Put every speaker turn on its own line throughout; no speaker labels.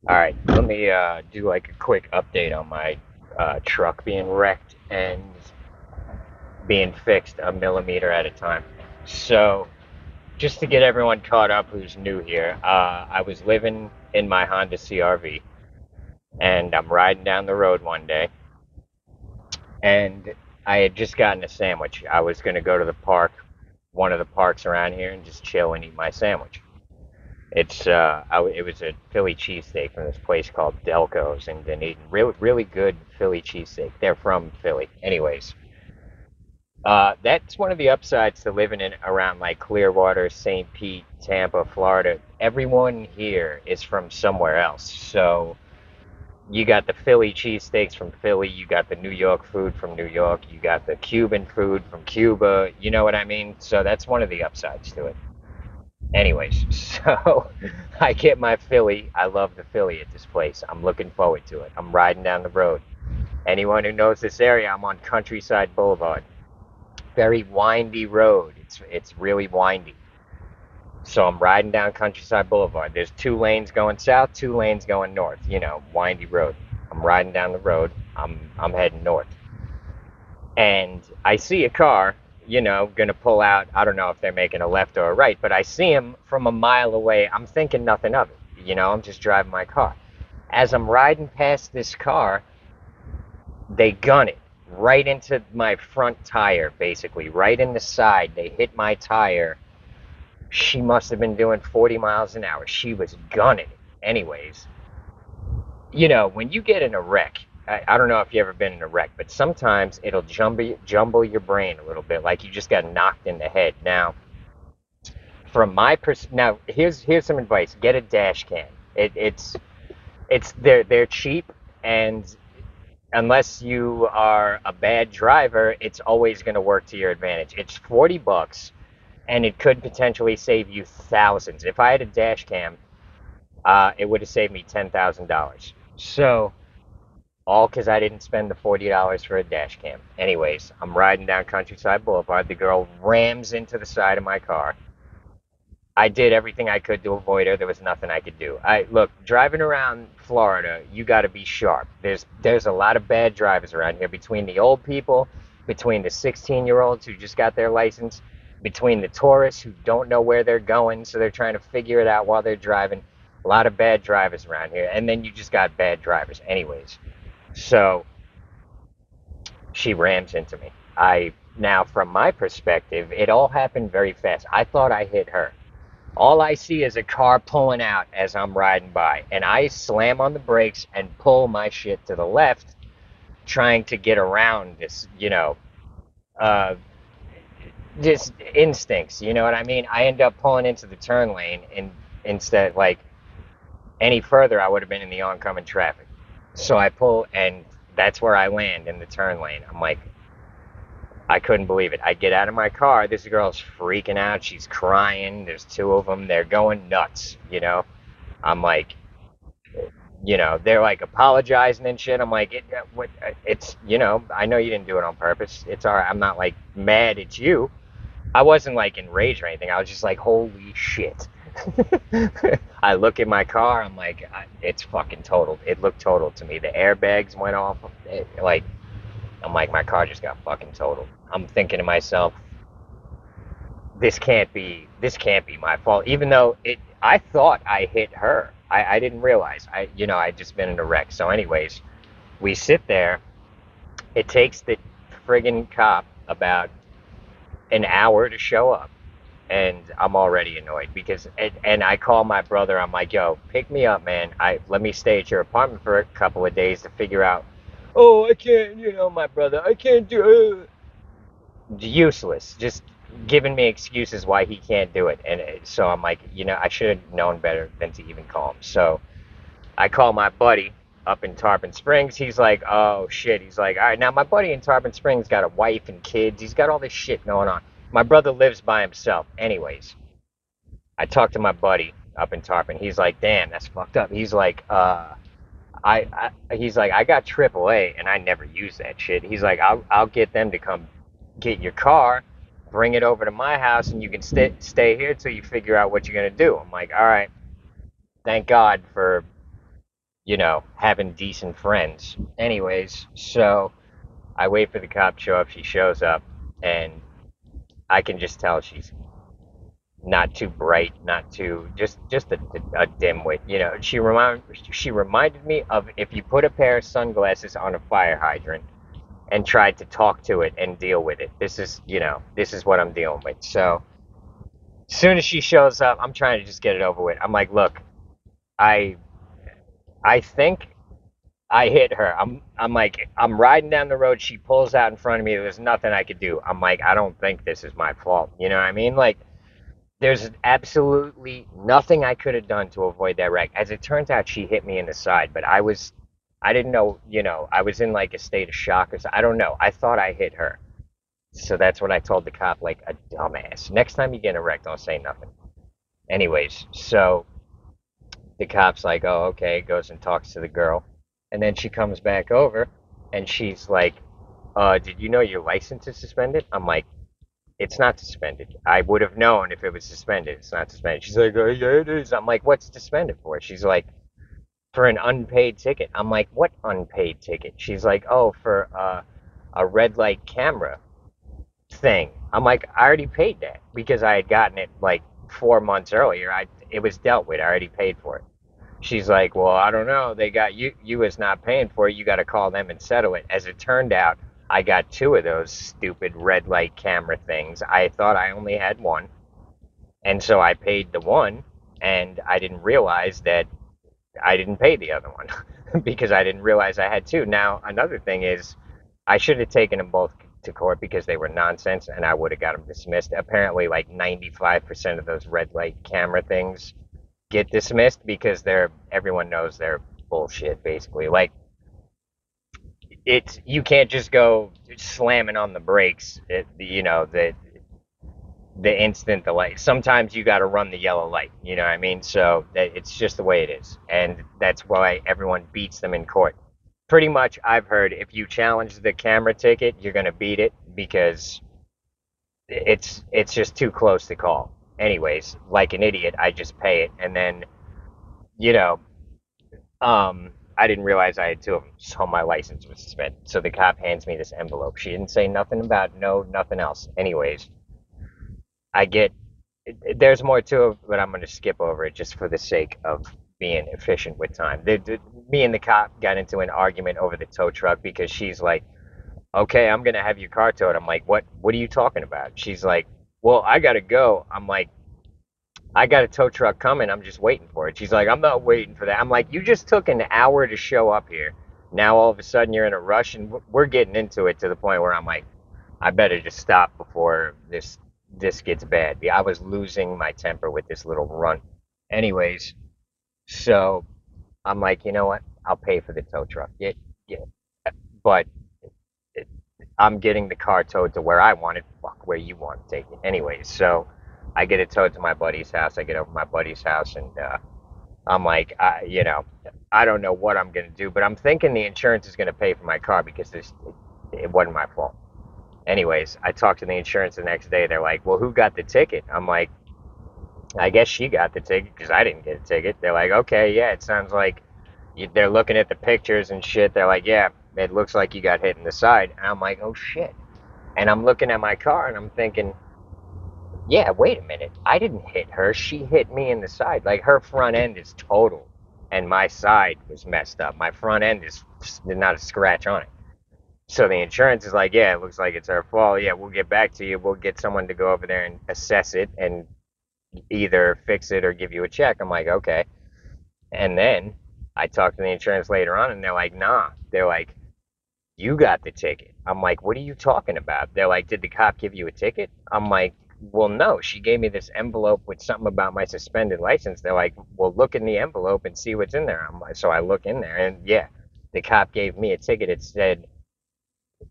All right, let me do like a quick update on my truck being wrecked and being fixed a millimeter at a time. So, just to get everyone caught up who's new here, I was living in my Honda CRV and I'm riding down the road one day and I had just gotten a sandwich. I was going to go to the park, one of the parks around here, and just chill and eat my sandwich. It was a Philly cheesesteak from this place called Delco's in Dunedin. Really, really good Philly cheesesteak. They're from Philly. Anyways, that's one of the upsides to living in around like Clearwater, St. Pete, Tampa, Florida. Everyone here is from somewhere else. So you got the Philly cheesesteaks from Philly, you got the New York food from New York, you got the Cuban food from Cuba. You know what I mean? So that's one of the upsides to it. Anyways, so I get my Philly. I love the Philly at this place. I'm looking forward to it. I'm riding down the road. Anyone who knows this area, I'm on Countryside Boulevard. Very windy road. It's really windy. So I'm riding down Countryside Boulevard. There's two lanes going south, two lanes going north. Windy road. I'm riding down the road. I'm heading north. And I see a car, gonna pull out. I don't know if they're making a left or a right, but I see him from a mile away. I'm thinking nothing of it. I'm just driving my car. As I'm riding past this car, they gun it right into my front tire, basically, right in the side. They hit my tire. She must have been doing 40 miles an hour. She was gunning it. Anyways, when you get in a wreck, I don't know if you've ever been in a wreck, but sometimes it'll jumble your brain a little bit, like you just got knocked in the head. Now here's some advice: get a dash cam. They're cheap, and unless you are a bad driver, it's always going to work to your advantage. It's $40, and it could potentially save you thousands. If I had a dash cam, it would have saved me $10,000. So all because I didn't spend the $40 for a dash cam. Anyways, I'm riding down Countryside Boulevard. The girl rams into the side of my car. I did everything I could to avoid her. There was nothing I could do. I look driving around Florida. You got to be sharp. There's a lot of bad drivers around here. Between the old people, between the 16-year-olds who just got their license, between the tourists who don't know where they're going, so they're trying to figure it out while they're driving. A lot of bad drivers around here, and then you just got bad drivers. Anyways, so she rams into me. I Now, from my perspective, it all happened very fast. I thought I hit her. All I see is a car pulling out as I'm riding by, and I slam on the brakes and pull my shit to the left, trying to get around this, uh, just instincts. You know what I mean? I end up pulling into the turn lane, and instead, like any further, I would have been in the oncoming traffic. So I pull, and that's where I land in the turn lane. I'm like, I couldn't believe it. I get out of my car. This girl's freaking out. She's crying. There's two of them. They're going nuts. I'm like, they're like apologizing and shit. I'm like, I know you didn't do it on purpose. It's all right. I'm not like mad at you. I wasn't like enraged or anything. I was just like, holy shit. I look at my car. I'm like, it's fucking totaled. It looked totaled to me. The airbags went off. I'm like, my car just got fucking totaled. I'm thinking to myself, this can't be my fault. Even though I thought I hit her. I didn't realize. I'd just been in a wreck. So, anyways, we sit there. It takes the friggin' cop about an hour to show up, and I'm already annoyed because and I call my brother. I'm like, yo, pick me up, man. I Let me stay at your apartment for a couple of days to figure out. Oh, I can't. My brother, I can't do it. Useless, just giving me excuses why he can't do it. And so I'm like, I should have known better than to even call him. So I call my buddy up in Tarpon Springs. He's like, oh shit. He's like, all right, now my buddy in Tarpon Springs got a wife and kids. He's got all this shit going on. My brother lives by himself. Anyways, I talked to my buddy up in Tarpon. He's like, damn, that's fucked up. He's like, he's like, I got AAA and I never use that shit. He's like, I'll get them to come get your car, bring it over to my house, and you can stay here till you figure out what you're gonna do. I'm like, all right, thank God for having decent friends. Anyways, so I wait for the cop to show up. She shows up, and I can just tell she's not too bright, not too just a dimwit. She reminded me of if you put a pair of sunglasses on a fire hydrant and tried to talk to it and deal with it. This is what I'm dealing with. So as soon as she shows up, I'm trying to just get it over with. I'm like, look, I I think I hit her. I'm like, I'm riding down the road. She pulls out in front of me. There's nothing I could do. I'm like, I don't think this is my fault. You know what I mean? Like, there's absolutely nothing I could have done to avoid that wreck. As it turns out, she hit me in the side, but I didn't know. I was in like a state of shock or so. I don't know. I thought I hit her. So that's what I told the cop, like a dumbass. Next time you get in a wreck, don't say nothing. Anyways, so the cop's like, oh, okay, goes and talks to the girl. And then she comes back over and she's like, did you know your license is suspended? I'm like, it's not suspended. I would have known if it was suspended. It's not suspended. She's like, oh, yeah, it is. I'm like, what's suspended for? She's like, for an unpaid ticket. I'm like, what unpaid ticket? She's like, oh, for a red light camera thing. I'm like, I already paid that because I had gotten it like 4 months earlier. It was dealt with. I already paid for it. She's like, well, I don't know. They got you as not paying for it. You got to call them and settle it. As it turned out, I got two of those stupid red light camera things. I thought I only had one, and so I paid the one, and I didn't realize that I didn't pay the other one because I didn't realize I had two. Now, another thing is, I should have taken them both to court because they were nonsense, and I would have got them dismissed. Apparently, like 95% of those red light camera things get dismissed because everyone knows they're bullshit basically. Like, it's you can't just go slamming on the brakes the instant the light. Sometimes you got to run the yellow light, you know what I mean? So it's just the way it is, and that's why everyone beats them in court. Pretty much, I've heard if you challenge the camera ticket, you're going to beat it because it's just too close to call. Anyways, like an idiot, I just pay it, and then you know I didn't realize I had two of them, so my license was suspended. So the cop hands me this envelope. She didn't say nothing about no, nothing else. Anyways, I get there's more to it, but I'm going to skip over it just for the sake of being efficient with time. Me and the cop got into an argument over the tow truck because she's like, "Okay, I'm going to have your car towed." I'm like, "What? What are you talking about?" She's like, "Well, I got to go." I'm like, I got a tow truck coming. I'm just waiting for it. She's like, I'm not waiting for that. I'm like, you just took an hour to show up here. Now all of a sudden you're in a rush, and we're getting into it to the point where I'm like, I better just stop before this gets bad. Yeah, I was losing my temper with this little runt. Anyways, so I'm like, you know what? I'll pay for the tow truck. Yeah, yeah. But it, I'm getting the car towed to where I want it. Fuck where you want to take it. Anyways, so I get it towed to my buddy's house. I get over to my buddy's house, and I'm like, I don't know what I'm gonna do, but I'm thinking the insurance is gonna pay for my car because it wasn't my fault. Anyways, I talked to the insurance the next day. They're like, well, who got the ticket? I'm like, I guess she got the ticket because I didn't get a ticket. They're like, okay, yeah, it sounds like they're looking at the pictures and shit. They're like, yeah, it looks like you got hit in the side. And I'm like, oh shit. And I'm looking at my car and I'm thinking, yeah, wait a minute. I didn't hit her. She hit me in the side. Like her front end is total, and my side was messed up. My front end is not a scratch on it. So the insurance is like, yeah, it looks like it's her fault. Yeah, we'll get back to you. We'll get someone to go over there and assess it and either fix it or give you a check. I'm like, okay. And then I talked to the insurance later on, and they're like, nah. They're like, you got the ticket. I'm like, what are you talking about? They're like, did the cop give you a ticket? I'm like, well, no. She gave me this envelope with something about my suspended license. They're like, well, look in the envelope and see what's in there. I'm like, so I look in there, and yeah, the cop gave me a ticket.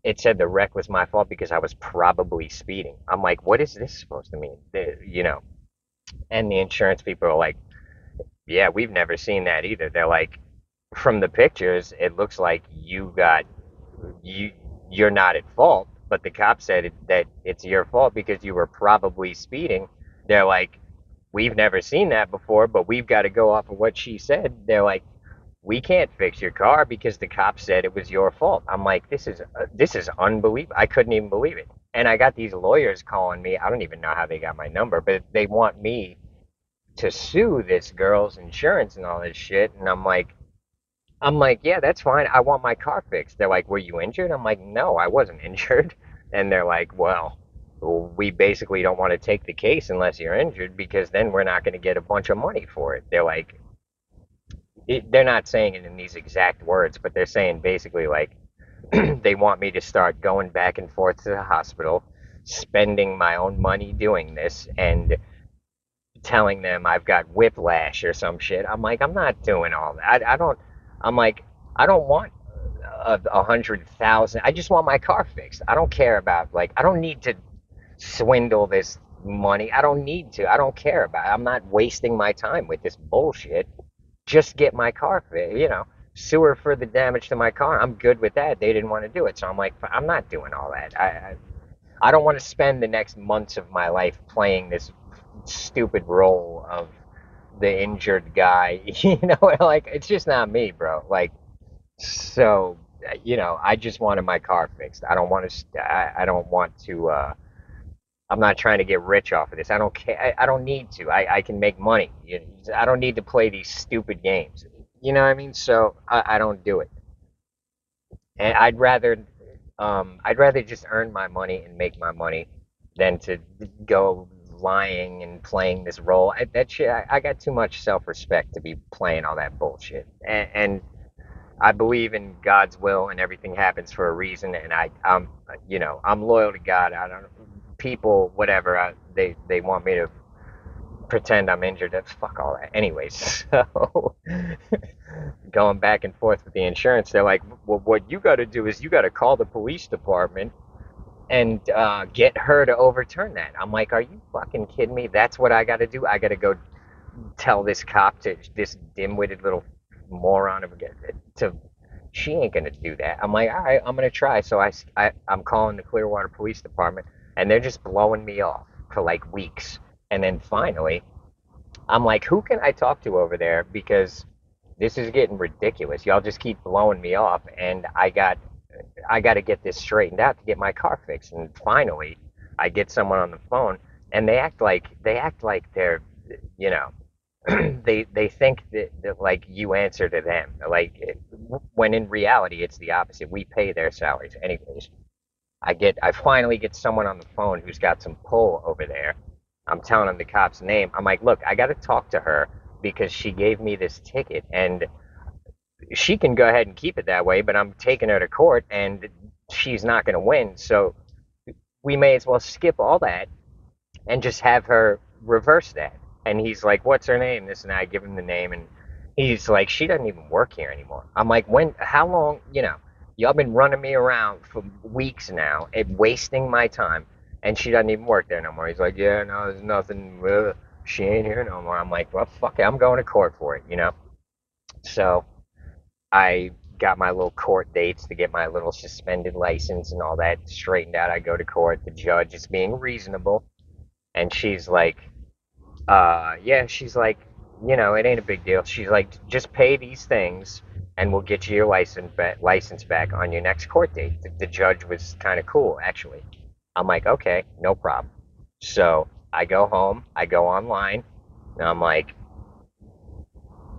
It said the wreck was my fault because I was probably speeding. I'm like, what is this supposed to mean? And the insurance people are like, yeah, we've never seen that either. They're like, from the pictures, it looks like you you're not at fault, but the cop said that it's your fault because you were probably speeding. They're like, we've never seen that before, but we've got to go off of what she said. They're like, we can't fix your car because the cop said it was your fault. I'm like, this is unbelievable. I couldn't even believe it. And I got these lawyers calling me. I don't even know how they got my number, but they want me to sue this girl's insurance and all this shit. And I'm like, yeah, that's fine. I want my car fixed. They're like, were you injured? I'm like, no, I wasn't injured. And they're like, well, we basically don't want to take the case unless you're injured because then we're not going to get a bunch of money for it. They're like, they're not saying it in these exact words, but they're saying basically like they want me to start going back and forth to the hospital, spending my own money doing this, and telling them I've got whiplash or some shit. I'm like, I'm not doing all that. I don't. I'm like, I don't want 100,000. I just want my car fixed. I don't care about like. I don't need to swindle this money. I don't need to. I don't care about it. I'm not wasting my time with this bullshit. Just get my car fixed. Sewer for the damage to my car. I'm good with that. They didn't want to do it, so I'm like, I'm not doing all that. I don't want to spend the next months of my life playing this stupid role of the injured guy. Like it's just not me, bro. Like so, I just wanted my car fixed. I don't want to. I don't want to. I'm not trying to get rich off of this. I don't care. I don't need to. I can make money. I don't need to play these stupid games. You know what I mean? So I don't do it. And I'd rather just earn my money and make my money than to go lying and playing this role. That shit, I got too much self-respect to be playing all that bullshit. And I believe in God's will and everything happens for a reason. And I'm loyal to God. I don't people whatever they want me to pretend I'm injured. That's fuck all that. Anyways, so going back and forth with the insurance, they're like, well, what you got to do is you got to call the police department and get her to overturn that. I'm like, are you fucking kidding me? That's what I got to do? I got to go tell this cop to this dim-witted little moron to she ain't gonna do that. I'm like, all right, I'm gonna try. So I'm calling the Clearwater Police Department, and they're just blowing me off for like weeks. And then finally, I'm like, who can I talk to over there? Because this is getting ridiculous. Y'all just keep blowing me off, and I got to get this straightened out to get my car fixed. And finally, I get someone on the phone, and they act like they're, you know, they think that like you answer to them, like when in reality it's the opposite. We pay their salaries, anyways. I finally get someone on the phone who's got some pull over there. I'm telling him the cop's name. I'm like, look, I got to talk to her because she gave me this ticket, and she can go ahead and keep it that way, but I'm taking her to court, and she's not going to win. So we may as well skip all that and just have her reverse that. And he's like, what's her name? This and I give him the name, and he's like, she doesn't even work here anymore. I'm like, how long, y'all been running me around for weeks now and wasting my time, and she doesn't even work there no more. He's like, yeah, no, there's nothing, she ain't here no more. I'm like, well, fuck it, I'm going to court for it. So I got my little court dates to get my little suspended license and all that straightened out. I go to court. The judge is being reasonable, and she's like, yeah, she's like, it ain't a big deal. She's like, just pay these things, and we'll get you your license back on your next court date. The judge was kind of cool, actually. I'm like, okay, no problem. So I go home, I go online, and I'm like,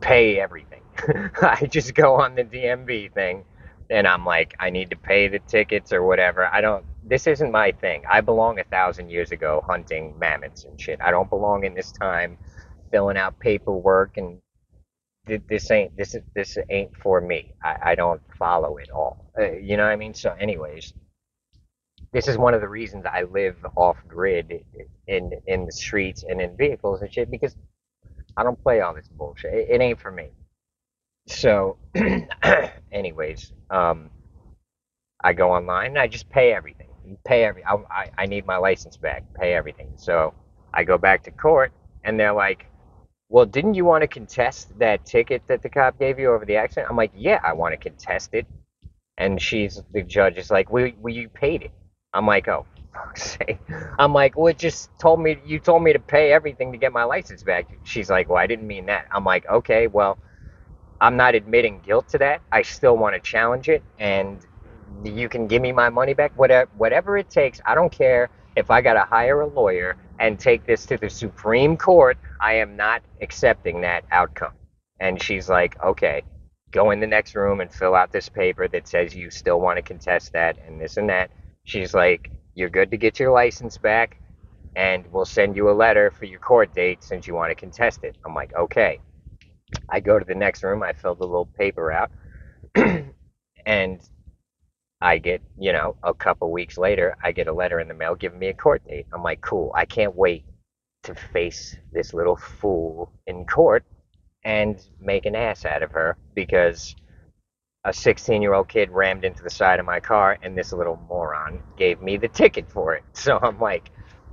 pay everything. I just go on the DMV thing, and I'm like, I need to pay the tickets or whatever. I don't. This isn't my thing. I belong 1,000 years ago hunting mammoths and shit. I don't belong in this time filling out paperwork and this ain't for me. I don't follow it all. You know what I mean? So, anyways, this is one of the reasons I live off grid in the streets and in vehicles and shit because I don't play all this bullshit. It ain't for me. So, anyways, I go online and I just pay everything. I need my license back. Pay everything. So I go back to court, and they're like, "Well, didn't you want to contest that ticket that the cop gave you over the accident?" I'm like, "Yeah, I want to contest it." And the judge is like, "Well, you paid it." I'm like, "Oh, fuck's sake." I'm like, "Well, it just you told me to pay everything to get my license back." She's like, "Well, I didn't mean that." I'm like, "Okay, well." I'm not admitting guilt to that. I still want to challenge it, and you can give me my money back, whatever it takes. I don't care if I got to hire a lawyer and take this to the Supreme Court. I am not accepting that outcome. And she's like, okay, go in the next room and fill out this paper that says you still want to contest that and this and that. She's like, you're good to get your license back, and we'll send you a letter for your court date since you want to contest it. I'm like, okay. I go to the next room, I fill the little paper out, and I get, a couple weeks later, I get a letter in the mail giving me a court date. I'm like, cool, I can't wait to face this little fool in court and make an ass out of her because a 16-year-old kid rammed into the side of my car and this little moron gave me the ticket for it. So I'm like,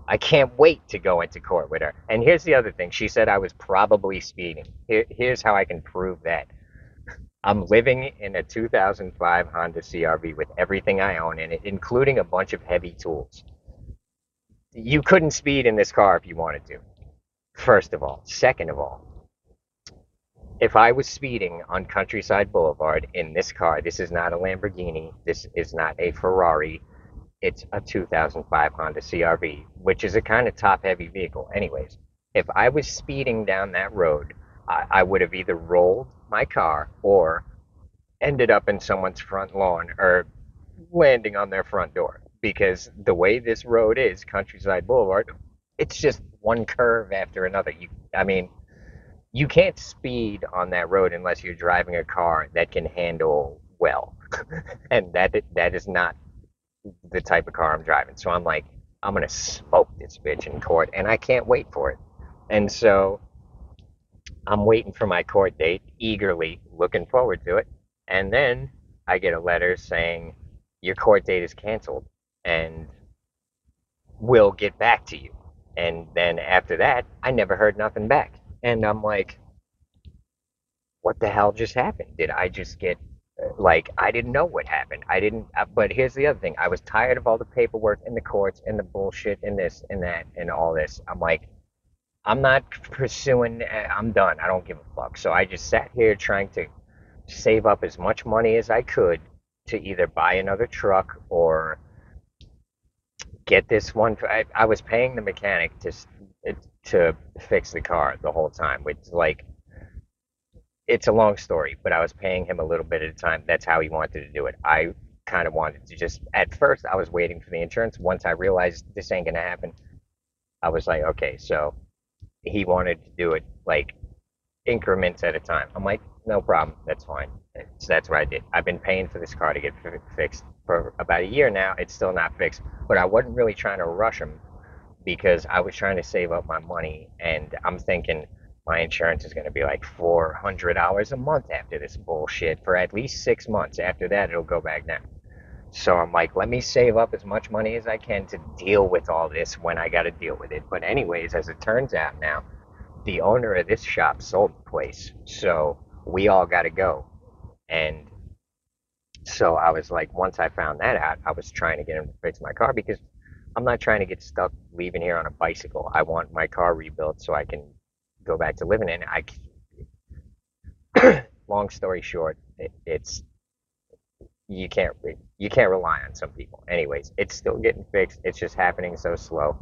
I can't wait to go into court with her. And here's the other thing. She said I was probably speeding. Here's how I can prove that. I'm living in a 2005 Honda CRV with everything I own in it, including a bunch of heavy tools. You couldn't speed in this car if you wanted to, first of all. Second of all, if I was speeding on Countryside Boulevard in this car, this is not a Lamborghini, this is not a Ferrari, it's a 2005 Honda CRV, which is a kind of top heavy vehicle. Anyways, if I was speeding down that road, I would have either rolled my car or ended up in someone's front lawn or landing on their front door. Because the way this road is, Countryside Boulevard, it's just one curve after another. I mean, you can't speed on that road unless you're driving a car that can handle well, and that is not the type of car I'm driving. So I'm like, I'm gonna smoke this bitch in court, and I can't wait for it. And so I'm waiting for my court date, eagerly looking forward to it. And then I get a letter saying your court date is canceled, and we'll get back to you. And then after that, I never heard nothing back. And I'm like, what the hell just happened? Did I just get like I didn't know what happened. I didn't. But here's the other thing: I was tired of all the paperwork in the courts and the bullshit and this and that and all this. I'm like, I'm not pursuing. I'm done. I don't give a fuck. So I just sat here trying to save up as much money as I could to either buy another truck or get this one. I was paying the mechanic to fix the car the whole time, which like it's a long story, but I was paying him a little bit at a time. That's how he wanted to do it. I kind of wanted to just, at first, I was waiting for the insurance. Once I realized this ain't going to happen, I was like, okay, so he wanted to do it like increments at a time. I'm like, no problem. That's fine. So that's what I did. I've been paying for this car to get fixed for about a year now. It's still not fixed, but I wasn't really trying to rush him because I was trying to save up my money, and I'm thinking my insurance is going to be like $400 a month after this bullshit for at least 6 months. After that, it'll go back down. So I'm like, let me save up as much money as I can to deal with all this when I got to deal with it. But anyways, as it turns out now, the owner of this shop sold the place, so we all got to go. And so I was like, once I found that out, I was trying to get him to fix my car because I'm not trying to get stuck leaving here on a bicycle. I want my car rebuilt so I can go back to living in it. Long story short, it's you can't you can't rely on some people. Anyways, it's still getting fixed. It's just happening so slow.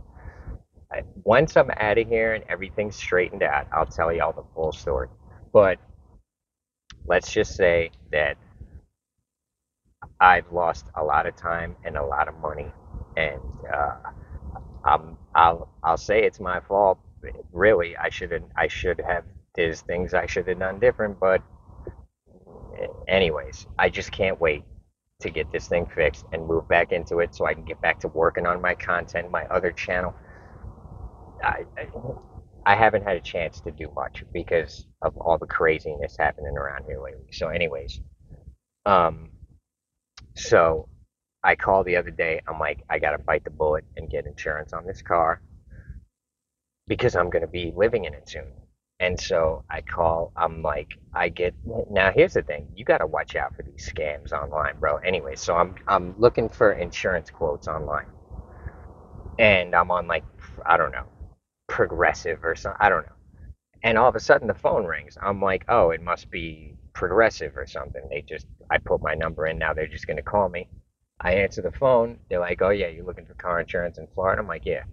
Once I'm out of here and everything's straightened out, I'll tell y'all the full story. But let's just say that I've lost a lot of time and a lot of money, and I'll say it's my fault. Really, I should have. There's things I should have done different, but anyways, I just can't wait to get this thing fixed and move back into it so I can get back to working on my content, my other channel. I, I haven't had a chance to do much because of all the craziness happening around here lately. So, anyways, um, so I called the other day. I'm like, I gotta bite the bullet and get insurance on this car because I'm gonna be living in it soon. And so I call. I'm like, I get now. Here's the thing: you gotta watch out for these scams online, bro. Anyway, so I'm looking for insurance quotes online, and I'm on like I don't know, Progressive or something. I don't know. And all of a sudden the phone rings. I'm like, oh, it must be Progressive or something. I put my number in. Now they're just going to call me. I answer the phone. They're like, oh, yeah, you're looking for car insurance in Florida? I'm like, yeah.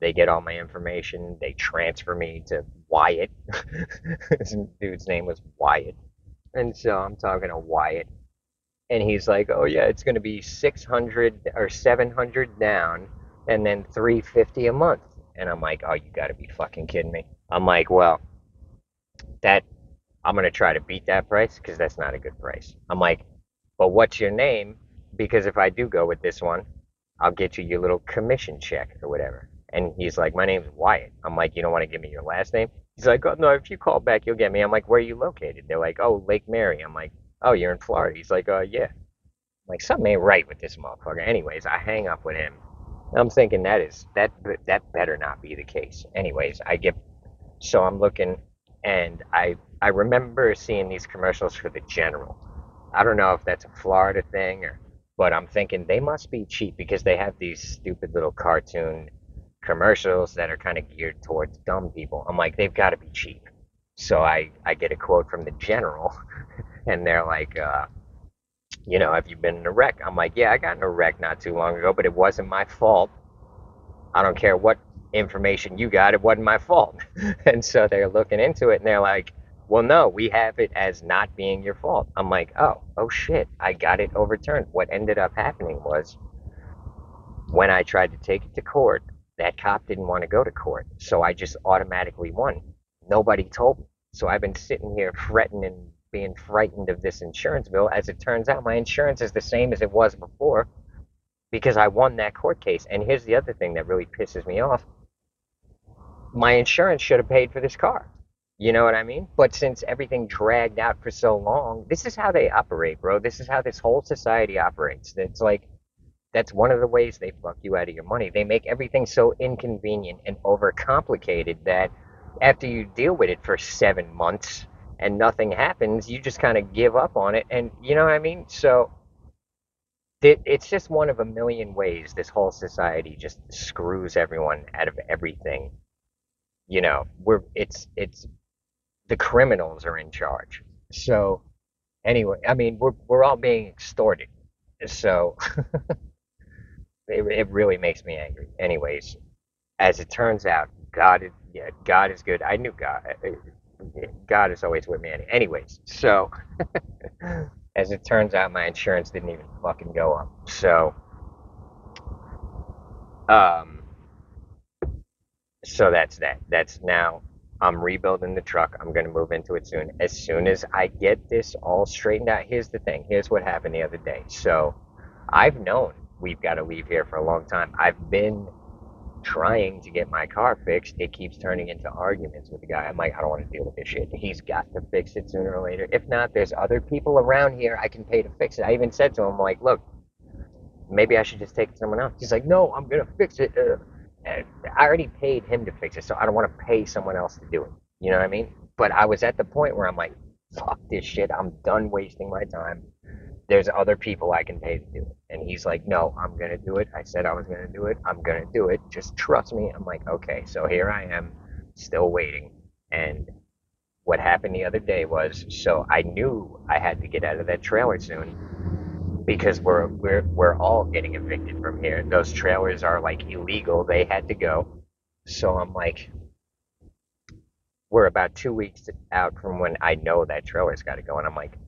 They get all my information. They transfer me to Wyatt. This dude's name was Wyatt. And so I'm talking to Wyatt. And he's like, oh, yeah, it's going to be 600 or 700 down and then 350 a month. And I'm like, oh, you got to be fucking kidding me. I'm like, well, that I'm gonna try to beat that price because that's not a good price. I'm like, but what's your name? Because if I do go with this one, I'll get you your little commission check or whatever. And he's like, my name's Wyatt. I'm like, you don't want to give me your last name? He's like, oh no, if you call back, you'll get me. I'm like, where are you located? They're like, oh, Lake Mary. I'm like, oh, you're in Florida. He's like, yeah. I'm like, something ain't right with this motherfucker. Anyways, I hang up with him. I'm thinking that better not be the case. Anyways, so I'm looking, and I remember seeing these commercials for the General. I don't know if that's a Florida thing but I'm thinking they must be cheap because they have these stupid little cartoon commercials that are kind of geared towards dumb people. I'm like, they've got to be cheap. So I get a quote from the General, and they're like, have you been in a wreck? I'm like, yeah, I got in a wreck not too long ago, but it wasn't my fault. I don't care what information you got, it wasn't my fault. And so they're looking into it and they're like, well, no, we have it as not being your fault. I'm like, oh shit, I got it overturned. What ended up happening was when I tried to take it to court, that cop didn't want to go to court. So I just automatically won. Nobody told me. So I've been sitting here fretting and being frightened of this insurance bill. As it turns out, my insurance is the same as it was before because I won that court case. And here's the other thing that really pisses me off: my insurance should have paid for this car. You know what I mean? But since everything dragged out for so long, this is how they operate, bro. This is how this whole society operates. It's like that's one of the ways they fuck you out of your money. They make everything so inconvenient and overcomplicated that after you deal with it for 7 months and nothing happens, you just kind of give up on it. And you know what I mean? So it's just one of a million ways this whole society just screws everyone out of everything. It's the criminals are in charge. So anyway, I mean, we're all being extorted. So it really makes me angry. Anyways, as it turns out, God is good. I knew God is always with me. Anyways, so as it turns out, my insurance didn't even fucking go up. Um, so that's that. That's now I'm rebuilding the truck. I'm gonna move into it soon. As soon as I get this all straightened out, here's the thing. Here's what happened the other day. So I've known we've got to leave here for a long time. I've been trying to get my car fixed. It keeps turning into arguments with the guy. I'm like, I don't want to deal with this shit. He's got to fix it sooner or later. If not, there's other people around here I can pay to fix it. I even said to him, like, look, maybe I should just take it to someone else. He's like, no, I'm gonna fix it. And I already paid him to fix it, so I don't want to pay someone else to do it. You know what I mean? But I was at the point where I'm like, fuck this shit. I'm done wasting my time. There's other people I can pay to do it. And he's like, no, I'm gonna do it. I said I was gonna do it. I'm gonna do it. Just trust me. I'm like, okay. So here I am, still waiting. And what happened the other day was, so I knew I had to get out of that trailer soon because we're all getting evicted from here. Those trailers are like illegal. They had to go. So I'm like, we're about 2 weeks out from when I know that trailer's got to go, and I'm like,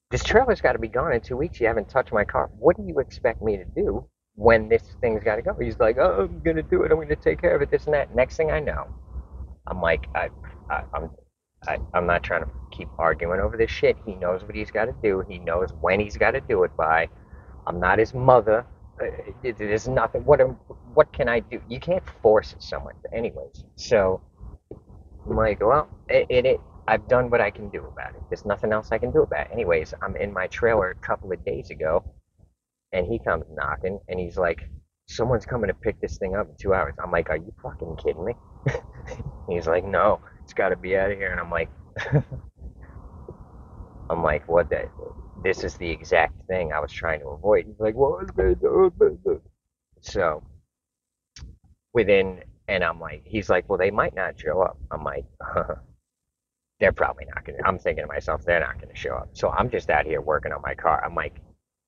this trailer's got to be gone in 2 weeks. You haven't touched my car. What do you expect me to do when this thing's got to go? He's like, oh, I'm gonna do it. I'm gonna take care of it. This and that. Next thing I know, I'm like, I, I'm I'm not trying to keep arguing over this shit. He knows what he's got to do. He knows when he's got to do it by. I'm not his mother. There's nothing. What can I do? You can't force someone, anyways. So I'm like, well, I've done what I can do about it. There's nothing else I can do about it. Anyways, I'm in my trailer a couple of days ago, and he comes knocking, and he's like, someone's coming to pick this thing up in 2 hours. I'm like, are you fucking kidding me? He's like, no, it's got to be out of here. And I'm like, what the? This is the exact thing I was trying to avoid. He's like, well, so and I'm like, he's like, well, they might not show up. I'm like, they're probably not gonna. I'm thinking to myself, they're not gonna show up. So I'm just out here working on my car. I'm like,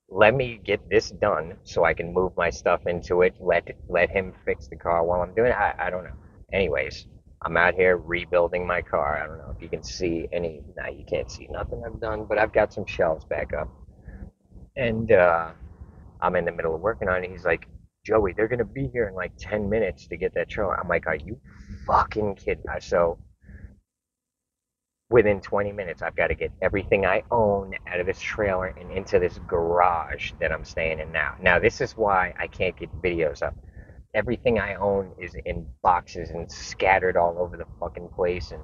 let me get this done so I can move my stuff into it. Let him fix the car while I'm doing it. I don't know. Anyways, I'm out here rebuilding my car. I don't know if you can see any. Now you can't see nothing I've done, but I've got some shelves back up, and I'm in the middle of working on it. He's like, Joey, they're gonna be here in like 10 minutes to get that trailer. I'm like, are you fucking kidding me? So within 20 minutes, I've got to get everything I own out of this trailer and into this garage that I'm staying in now. Now, this is why I can't get videos up. Everything I own is in boxes and scattered all over the fucking place, and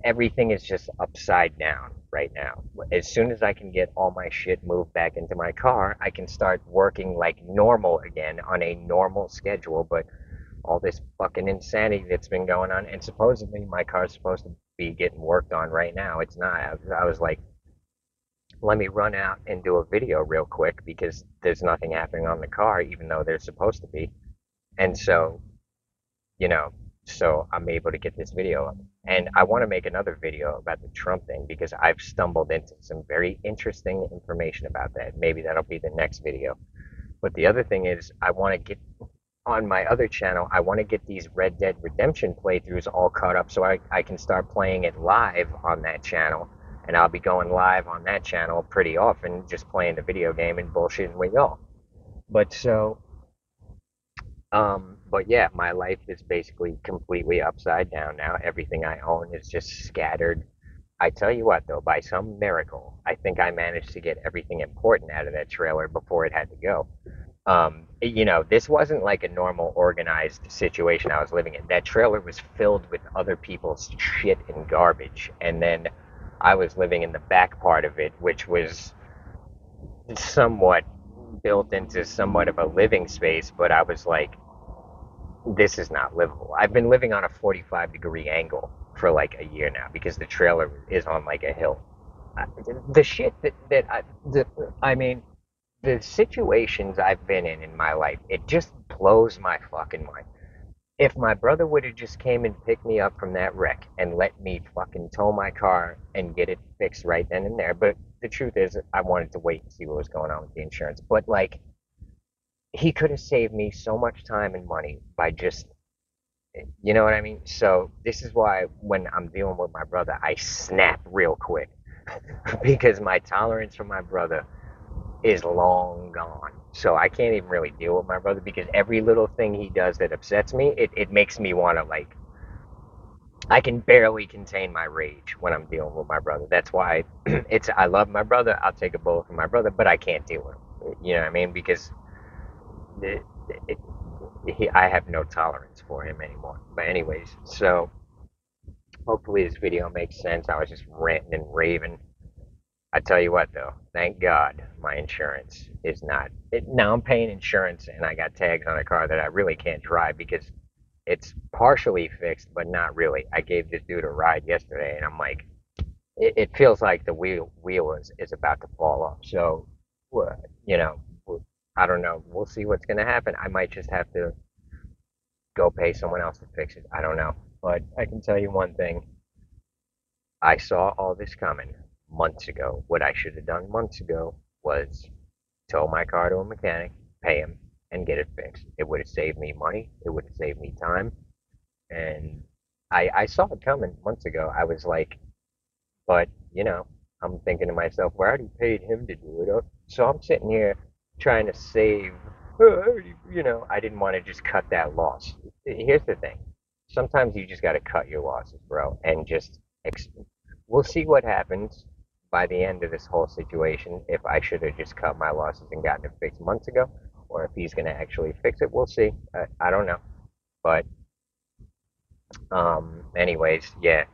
everything is just upside down right now. As soon as I can get all my shit moved back into my car, I can start working like normal again on a normal schedule. But all this fucking insanity that's been going on, and supposedly my car's supposed to be getting worked on right now. It's not. I was like, let me run out and do a video real quick because there's nothing happening on the car, even though there's supposed to be. And so, you know, so I'm able to get this video up. And I want to make another video about the Trump thing because I've stumbled into some very interesting information about that. Maybe that'll be the next video. But the other thing is, I want to get on my other channel, I want to get these Red Dead Redemption playthroughs all caught up so I can start playing it live on that channel. And I'll be going live on that channel pretty often, just playing the video game and bullshitting with y'all. But so, but yeah, my life is basically completely upside down now. Everything I own is just scattered. I tell you what, though, by some miracle, I think I managed to get everything important out of that trailer before it had to go. This wasn't like a normal organized situation I was living in. That trailer was filled with other people's shit and garbage. And then I was living in the back part of it, which was somewhat built into somewhat of a living space, but I was like, this is not livable. I've been living on a 45-degree angle for like a year now because the trailer is on like a hill. The shit I mean, the situations I've been in my life, it just blows my fucking mind. If my brother would have just came and picked me up from that wreck and let me fucking tow my car and get it fixed right then and there, but the truth is, I wanted to wait and see what was going on with the insurance. But like, he could have saved me so much time and money by just, you know what I mean? So this is why when I'm dealing with my brother, I snap real quick because my tolerance for my brother is long gone. So I can't even really deal with my brother because every little thing he does that upsets me, it makes me want to like, I can barely contain my rage when I'm dealing with my brother. That's why I love my brother. I'll take a bullet for my brother, but I can't deal with him. You know what I mean? Because it, it, I have no tolerance for him anymore. But anyways, so hopefully this video makes sense. I was just ranting and raving. I tell you what, though, thank God my insurance is not. Now I'm paying insurance and I got tags on a car that I really can't drive because it's partially fixed, but not really. I gave this dude a ride yesterday and I'm like, it feels like the wheel is about to fall off. So, you know, I don't know. We'll see what's going to happen. I might just have to go pay someone else to fix it. I don't know. But I can tell you one thing. I saw all this coming months ago. What I should have done months ago was tow my car to a mechanic, pay him, and get it fixed. It would have saved me money. It would have saved me time. And I saw it coming months ago. I was like, but, I'm thinking to myself, well, I already paid him to do it. So I'm sitting here trying to save, I didn't want to just cut that loss. Here's the thing. Sometimes you just got to cut your losses, bro, and just we'll see what happens by the end of this whole situation. If I should have just cut my losses and gotten it fixed months ago, or if he's going to actually fix it, we'll see. I don't know. But anyways, yeah.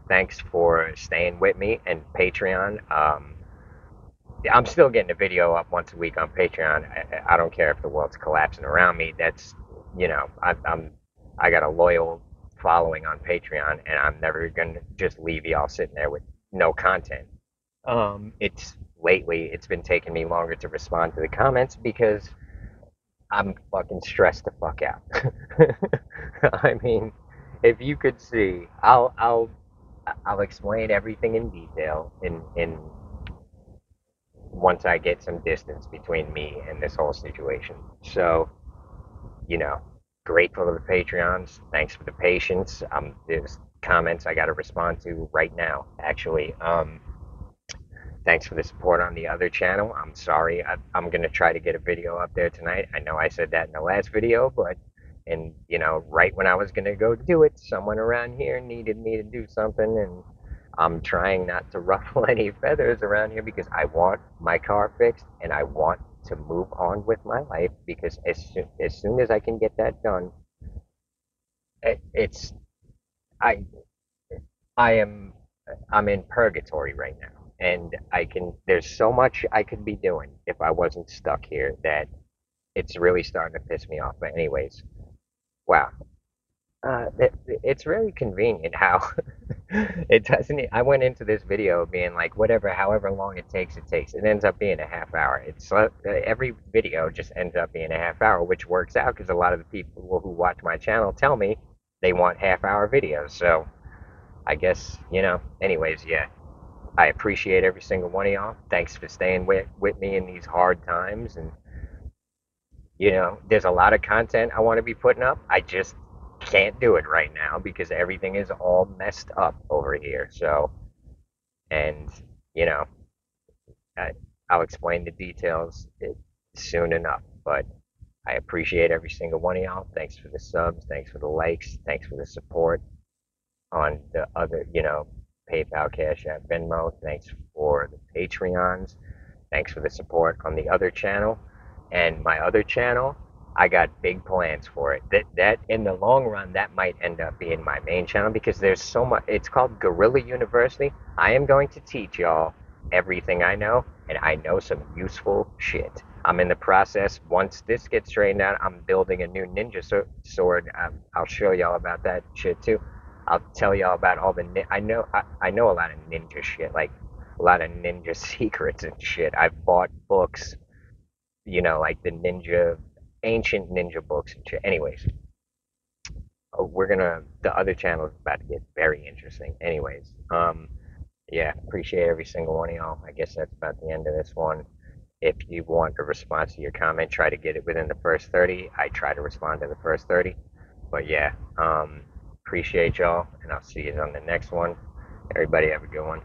Thanks for staying with me and Patreon. I'm still getting a video up once a week on Patreon. I don't care if the world's collapsing around me. That's, I got a loyal following on Patreon, and I'm never gonna just leave y'all sitting there with no content. It's been taking me longer to respond to the comments because I'm fucking stressed the fuck out. I mean, if you could see, I'll I'll explain everything in detail in once I get some distance between me and this whole situation. So, you know, grateful to the Patreons. Thanks for the patience. There's comments I got to respond to right now, actually. Thanks for the support on the other channel. I'm sorry. I'm going to try to get a video up there tonight. I know I said that in the last video, but, and, right when I was going to go do it, someone around here needed me to do something, and I'm trying not to ruffle any feathers around here because I want my car fixed and I want to move on with my life because as soon as I can get that done, it's I I am I'm in purgatory right now, and there's so much I could be doing if I wasn't stuck here that it's really starting to piss me off. But anyways, wow. It's really convenient how it doesn't. I went into this video being like, whatever, however long it takes, it takes. It ends up being a half hour. Every video just ends up being a half hour, which works out because a lot of the people who watch my channel tell me they want half-hour videos. So I guess, anyways, yeah. I appreciate every single one of y'all. Thanks for staying with me in these hard times. And, there's a lot of content I want to be putting up. I just can't do it right now because everything is all messed up over here. So, and, you know, I, I'll explain the details soon enough. But I appreciate every single one of y'all. Thanks for the subs. Thanks for the likes. Thanks for the support on the other, PayPal, Cash App, Venmo. Thanks for the Patreons. Thanks for the support on the other channel. And my other channel, I got big plans for it. That in the long run, that might end up being my main channel because there's so much. It's called Gorilla University. I am going to teach y'all everything I know, and I know some useful shit. I'm in the process. Once this gets straightened out, I'm building a new ninja sword. I'll show y'all about that shit too. I'll tell y'all about all the. I know a lot of ninja shit, like a lot of ninja secrets and shit. I've bought books, like ancient ninja books and shit. Anyways, the other channel is about to get very interesting. Anyways, yeah, appreciate every single one of y'all. I guess that's about the end of this one. If you want a response to your comment, try to get it within the first 30. I try to respond to the first 30. But yeah, appreciate y'all, and I'll see you on the next one. Everybody have a good one.